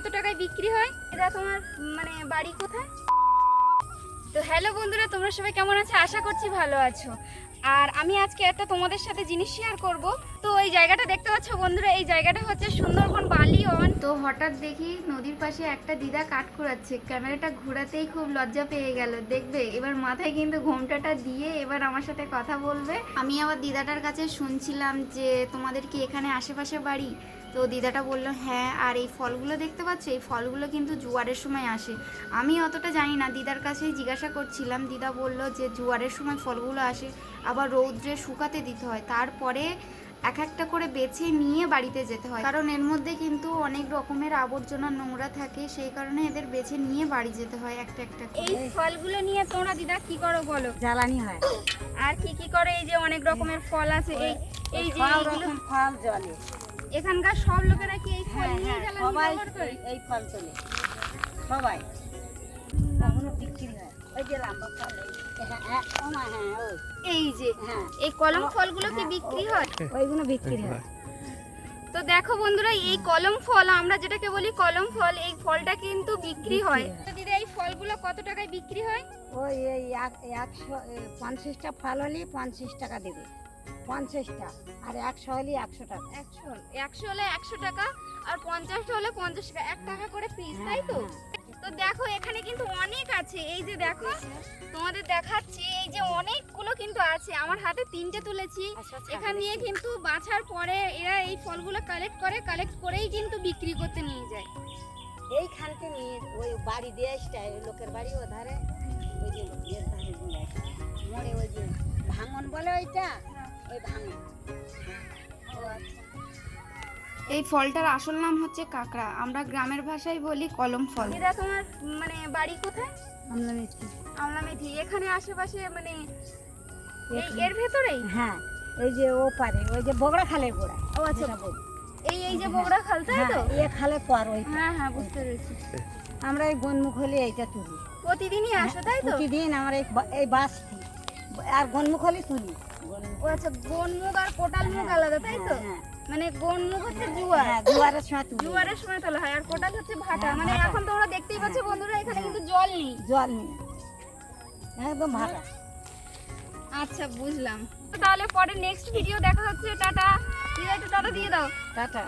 কত টাকায় বিক্রি হয়? এটা তোমার মানে বাড়ি কোথায়? তো হ্যালো বন্ধুরা, তোমরা সবাই কেমন আছো? আশা করছি ভালো আছো। আর আমি আজকে একটা তোমাদের সাথে জিনিস শেয়ার করব। তো এই জায়গাটা দেখতে পাচ্ছ বন্ধুরা, এই জায়গাটা হচ্ছে সুন্দরবন বালিওয়ান। তো হঠাৎ দেখি নদীর পাশে একটা দিদা কাঠ কুড়াচ্ছে। ক্যামেরাটা ঘোরাতেই খুব লজ্জা পেয়ে গেল। দেখবে এবার মাথায় কিন্তু ঘোমটাটা দিয়ে এবার আমার সাথে কথা বলবে। আমি আবার দিদাটার কাছে শুনছিলাম যে তোমাদের কি এখানে আশেপাশে বাড়ি? তো দিদাটা বললো হ্যাঁ। আর এই ফলগুলো দেখতে পাচ্ছ, এই ফলগুলো কিন্তু জোয়ারের সময় আসে। আমি অতটা জানি না, দিদার কাছেই জিজ্ঞাসা করছিলাম। দিদা বলল যে জোয়ারের সময় ফলগুলো আসে, আবার রৌদ্রে শুকাতে দিতে হয়, তারপরে এক একটা করে বেছে নিয়ে বাড়িতে যেতে হয়, কারণ এর মধ্যে কিন্তু অনেক রকমের আবর্জনা নোংরা থাকে, সেই কারণে এদের বেছে নিয়ে বাড়ি যেতে হয় একটা একটা। এই ফলগুলো নিয়ে তোমরা দিদা কি করো বলো? জ্বালানি হয়। আর কি কি করে? এই যে অনেক রকমের ফল আছে, এই যে এইগুলো ফল জলে এখানকার সব লোকেরা কি এই ফল নিয়ে জ্বালানি সবাই ব্যবহার করে? এই ফল তোলে সবাই, কখনো বিক্রি হয়। ওই যে লম্বা ফল, এই যে এই কলম ফলগুলো কি বিক্রি হয়? ওইগুলো বিক্রি হয়। তো দেখো বন্ধুরা, এই কলম ফল, আমরা যেটাকে বলি কলম ফল, এই ফলটা কিন্তু বিক্রি হয়। তো দিদি এই ফলগুলো কত টাকায় বিক্রি হয়? ওই এই 150টা ফল হলে 50 টাকা দেবে, 50টা। আর 100 হলে 100 টাকা। 100 হলে 100 টাকা, আর 50টা হলে 50 টাকা, 1 টাকা করে পিস, তাই তো? তো দেখো এখানে কিন্তু অনেক আছে। এই যে দেখো, তোমাদের দেখাচ্ছি, এই যে অনেকগুলো কিন্তু আছে। আমার হাতে 3টে তুলেছি। এখান দিয়ে কিন্তু বাছার পরে এরা এই ফলগুলো কালেক্ট করেই কিন্তু বিক্রি করতে নিয়ে যায়। এইখানকে নিয়ে ওই বাড়ি দিয়ে আসতে লোকের বাড়ি ওধারে, ওই যে এর ধারে দিয়ে আসে মোড়ে, ওই যে ভাঙন বলে ওইটা, ওই ভাঙন। এই ফলটার আসল নাম হচ্ছে কাঁকড়া, আমরা গ্রামের ভাষায় বলি কলম ফল। এটা তোমার মানে বাড়ি কোথায়? আমলামেথি। এখানে আশেপাশে মানে এর ভেতরেই? হ্যাঁ, এই যে ও পারে, ওই যে বগড়া খালের গোড়া। ও আচ্ছা, এই যে বগড়া খাল, তাই তো? এই খালে পর ওই। হ্যাঁ বুঝতে পেরেছি। আমরা এই গনমুখ হলে এইটা তুলি প্রতিদিনই আসো, তাই তো? প্রতিদিন আমরা এই বাসটি আর গনমুখ হলে তুলি। ও আচ্ছা, গনমুখ আর কোটাল মুখ আলাদা, তাই তো? মানে গনমুখ হচ্ছে জোয়ার, জোয়ারের সময় তুলি, জোয়ারের সময় তোলা হয়, আর কোটাল হচ্ছে ভাটা। মানে এখন তোমরা দেখতেই পাচ্ছ বন্ধুরা, এখানে কিন্তু জল নেই, একদম ভাটা। আচ্ছা বুঝলাম। তাহলে পরে নেক্সট ভিডিও দেখা হচ্ছে। টাটা। টাটা দিয়ে দাও। টাটা।